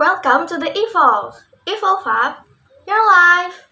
Welcome to the Evolve. Evolve up your life.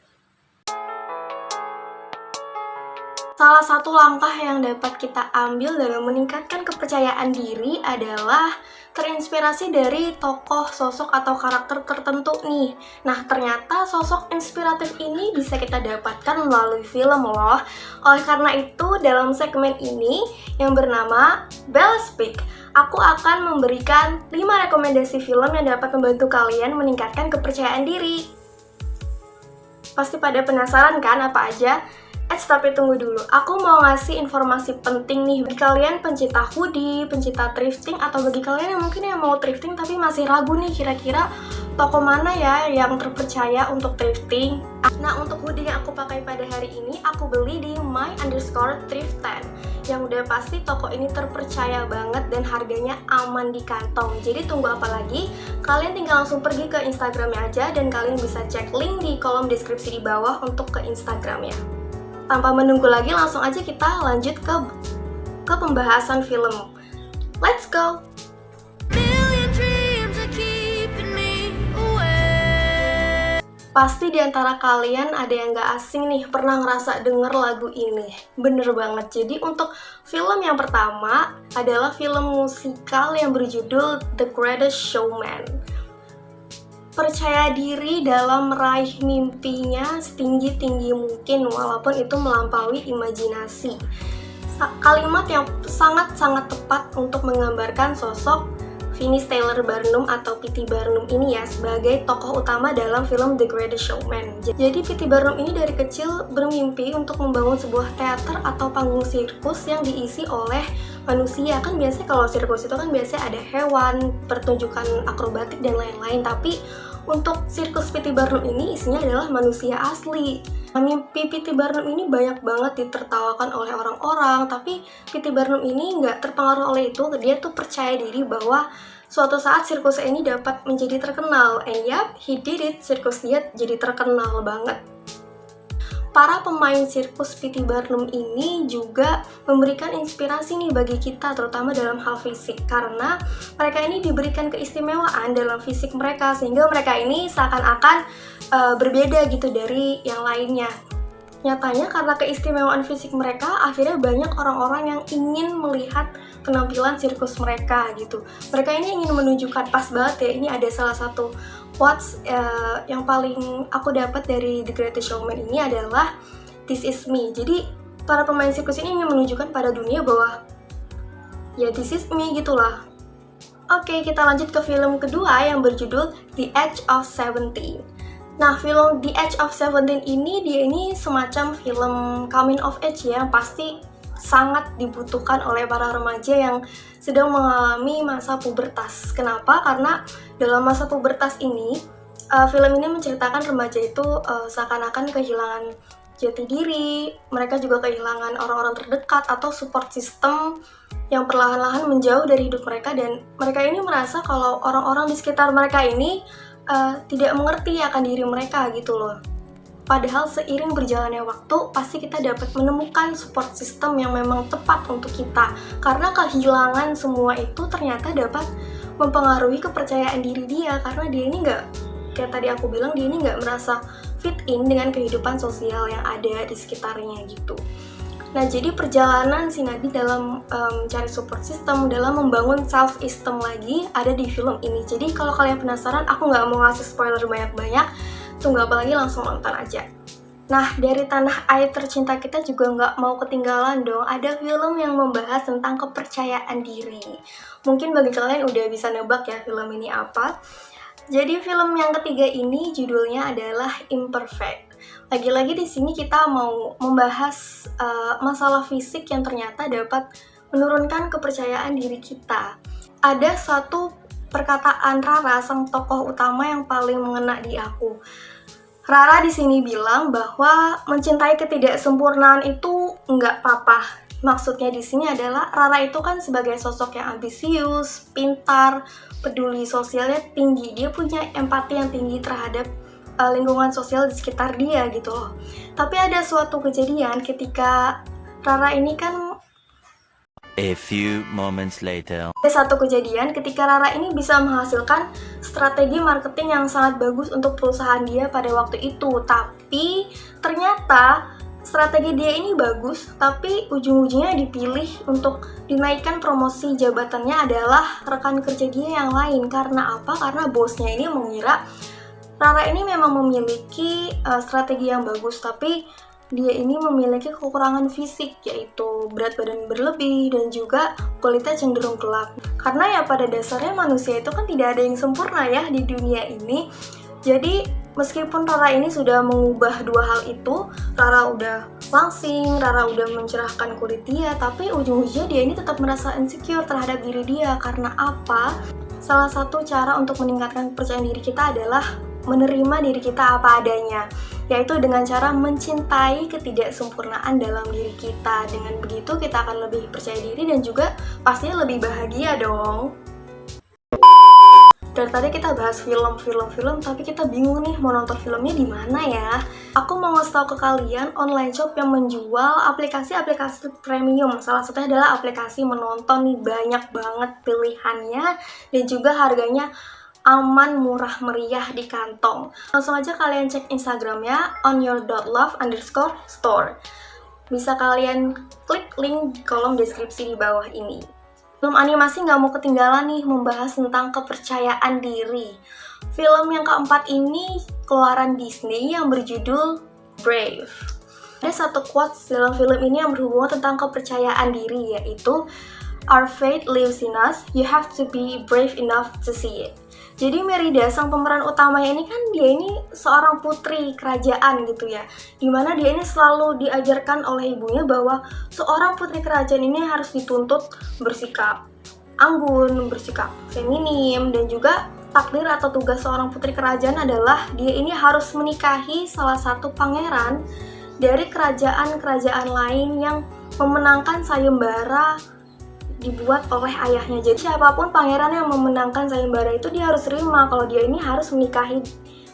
Salah satu langkah yang dapat kita ambil dalam meningkatkan kepercayaan diri adalah terinspirasi dari tokoh, sosok, atau karakter tertentu nih. Nah, ternyata sosok inspiratif ini bisa kita dapatkan melalui film loh. Oleh karena itu, dalam segmen ini yang bernama Bella Speak, aku akan memberikan 5 rekomendasi film yang dapat membantu kalian meningkatkan kepercayaan diri. Pasti pada penasaran kan apa aja? Tapi tunggu dulu, aku mau ngasih informasi penting nih bagi kalian pencinta hoodie, pencinta thrifting, atau bagi kalian yang mungkin mau thrifting tapi masih ragu nih kira-kira toko mana ya yang terpercaya untuk thrifting. Nah, untuk hoodie yang aku pakai pada hari ini, aku beli di my_thrift10 yang udah pasti toko ini terpercaya banget dan harganya aman di kantong. Jadi tunggu apa lagi? Kalian tinggal langsung pergi ke Instagramnya aja dan kalian bisa cek link di kolom deskripsi di bawah untuk ke Instagramnya. Tanpa menunggu lagi, langsung aja kita lanjut ke pembahasan film. Let's go! Pasti di antara kalian ada yang gak asing nih pernah ngerasa denger lagu ini. Bener banget. Jadi untuk film yang pertama adalah film musikal yang berjudul The Greatest Showman. Percaya diri dalam meraih mimpinya setinggi-tinggi mungkin walaupun itu melampaui imajinasi. Kalimat yang sangat-sangat tepat untuk menggambarkan sosok Finis Taylor Barnum atau P.T. Barnum ini ya sebagai tokoh utama dalam film The Greatest Showman. Jadi P.T. Barnum ini dari kecil bermimpi untuk membangun sebuah teater atau panggung sirkus yang diisi oleh manusia. Kan biasanya kalau sirkus itu kan biasanya ada hewan, pertunjukan akrobatik dan lain-lain, tapi untuk sirkus P.T. Barnum ini isinya adalah manusia asli. Mimpi P.T. Barnum ini banyak banget ditertawakan oleh orang-orang, tapi P.T. Barnum ini nggak terpengaruh oleh itu. Dia tuh percaya diri bahwa suatu saat sirkus ini dapat menjadi terkenal. And yup, he did it. Sirkus dia jadi terkenal banget. Para pemain sirkus P.T. Barnum ini juga memberikan inspirasi nih bagi kita, terutama dalam hal fisik, karena mereka ini diberikan keistimewaan dalam fisik mereka, sehingga mereka ini seakan-akan berbeda gitu dari yang lainnya. Nyatanya karena keistimewaan fisik mereka, akhirnya banyak orang-orang yang ingin melihat penampilan sirkus mereka gitu. Mereka ini ingin menunjukkan, pas banget ya, ini ada salah satu quotes yang paling aku dapat dari The Greatest Showman ini adalah "This is me". Jadi para pemain sirkus ini ingin menunjukkan pada dunia bahwa ya this is me gitulah. Oke, kita lanjut ke film kedua yang berjudul The Age of 17. Nah, film The Age of 17 ini dia ini semacam film coming of age ya, yang pasti sangat dibutuhkan oleh para remaja yang sedang mengalami masa pubertas. Kenapa? Karena dalam masa pubertas ini, film ini menceritakan remaja itu seakan-akan kehilangan jati diri, mereka juga kehilangan orang-orang terdekat atau support system yang perlahan-lahan menjauh dari hidup mereka, dan mereka ini merasa kalau orang-orang di sekitar mereka ini tidak mengerti akan diri mereka gitu loh. Padahal seiring berjalannya waktu, pasti kita dapat menemukan support system yang memang tepat untuk kita. Karena kehilangan semua itu ternyata dapat mempengaruhi kepercayaan diri dia. Karena dia ini nggak, kayak tadi aku bilang, dia ini nggak merasa fit in dengan kehidupan sosial yang ada di sekitarnya gitu. Nah, jadi perjalanan si Nadi dalam mencari support system, dalam membangun self-esteem lagi ada di film ini. Jadi kalau kalian penasaran, aku nggak mau ngasih spoiler banyak-banyak, tunggu apa lagi, langsung nonton aja. Nah, dari tanah air tercinta kita juga nggak mau ketinggalan dong, ada film yang membahas tentang kepercayaan diri. Mungkin bagi kalian udah bisa nebak ya film ini apa. Jadi film yang ketiga ini judulnya adalah Imperfect. Lagi-lagi di sini kita mau membahas masalah fisik yang ternyata dapat menurunkan kepercayaan diri kita. Ada suatu perkataan Rara, sang tokoh utama, yang paling mengena di aku. Rara di sini bilang bahwa mencintai ketidaksempurnaan itu nggak apa-apa. Maksudnya di sini adalah Rara itu kan sebagai sosok yang ambisius, pintar, peduli sosialnya tinggi. Dia punya empati yang tinggi terhadap lingkungan sosial di sekitar dia gitu loh. Tapi ada suatu kejadian ketika Rara ini kan A few moments later. Ada satu kejadian ketika Rara ini bisa menghasilkan strategi marketing yang sangat bagus untuk perusahaan dia pada waktu itu. Tapi ternyata strategi dia ini bagus, tapi ujung-ujungnya dipilih untuk dinaikkan promosi jabatannya adalah rekan kerja dia yang lain. Karena apa? Karena bosnya ini mengira Rara ini memang memiliki strategi yang bagus, tapi dia ini memiliki kekurangan fisik, yaitu berat badan berlebih dan juga kulitnya cenderung gelap. Karena ya pada dasarnya manusia itu kan tidak ada yang sempurna ya di dunia ini. Jadi meskipun Rara ini sudah mengubah dua hal itu, Rara udah langsing, Rara udah mencerahkan kulit dia, tapi ujung-ujungnya dia ini tetap merasa insecure terhadap diri dia. Karena apa? Salah satu cara untuk meningkatkan kepercayaan diri kita adalah menerima diri kita apa adanya, yaitu dengan cara mencintai ketidaksempurnaan dalam diri kita. Dengan begitu kita akan lebih percaya diri dan juga pastinya lebih bahagia dong. Dari tadi kita bahas film, tapi kita bingung nih mau nonton filmnya di mana ya. Aku mau ngasih tau ke kalian online shop yang menjual aplikasi-aplikasi premium. Salah satunya adalah aplikasi menonton nih, banyak banget pilihannya dan juga harganya aman, murah, meriah di kantong. Langsung aja kalian cek Instagramnya onyour.love_store. Bisa kalian klik link di kolom deskripsi di bawah ini. Film animasi nggak mau ketinggalan nih membahas tentang kepercayaan diri. Film yang keempat ini keluaran Disney yang berjudul Brave. Ada satu quotes dalam film ini yang berhubungan tentang kepercayaan diri, yaitu "Our fate lives in us, you have to be brave enough to see it." Jadi Merida, sang pemeran utamanya ini kan dia ini seorang putri kerajaan gitu ya, dimana dia ini selalu diajarkan oleh ibunya bahwa seorang putri kerajaan ini harus dituntut bersikap anggun, bersikap feminim, dan juga takdir atau tugas seorang putri kerajaan adalah dia ini harus menikahi salah satu pangeran dari kerajaan-kerajaan lain yang memenangkan sayembara dibuat oleh ayahnya. Jadi siapapun pangeran yang memenangkan sayembara itu dia harus terima kalau dia ini harus menikahi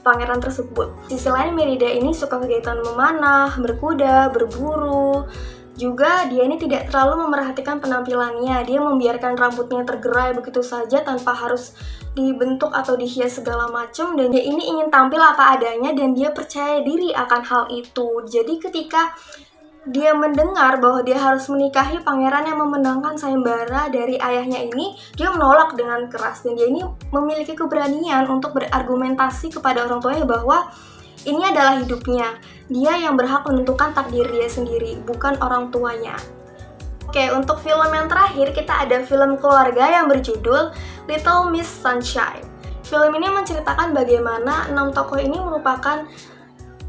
pangeran tersebut. Di sisi lain Merida ini suka kegiatan memanah, berkuda, berburu. Juga dia ini tidak terlalu memerhatikan penampilannya. Dia membiarkan rambutnya tergerai begitu saja tanpa harus dibentuk atau dihias segala macam, dan dia ini ingin tampil apa adanya dan dia percaya diri akan hal itu. Jadi ketika dia mendengar bahwa dia harus menikahi pangeran yang memenangkan sayembara dari ayahnya ini, dia menolak dengan keras dan dia ini memiliki keberanian untuk berargumentasi kepada orang tuanya bahwa ini adalah hidupnya. Dia yang berhak menentukan takdir dia sendiri, bukan orang tuanya. Oke, untuk film yang terakhir kita ada film keluarga yang berjudul Little Miss Sunshine. Film ini menceritakan bagaimana 6 tokoh ini merupakan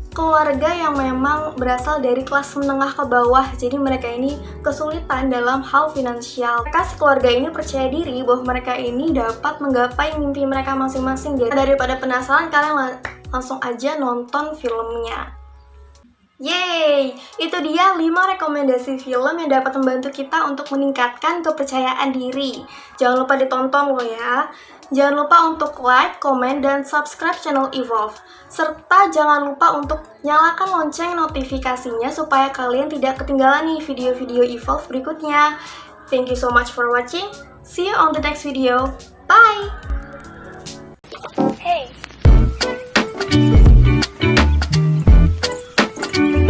keluarga yang memang berasal dari kelas menengah ke bawah, jadi mereka ini kesulitan dalam hal finansial. Mereka keluarga ini percaya diri bahwa mereka ini dapat menggapai mimpi mereka masing-masing. Jadi daripada penasaran, kalian langsung aja nonton filmnya. Yeay! Itu dia 5 rekomendasi film yang dapat membantu kita untuk meningkatkan kepercayaan diri. Jangan lupa ditonton loh ya. Jangan lupa untuk like, komen, dan subscribe channel Evolve. Serta jangan lupa untuk nyalakan lonceng notifikasinya supaya kalian tidak ketinggalan nih video-video Evolve berikutnya. Thank you so much for watching. See you on the next video. Bye! Hey,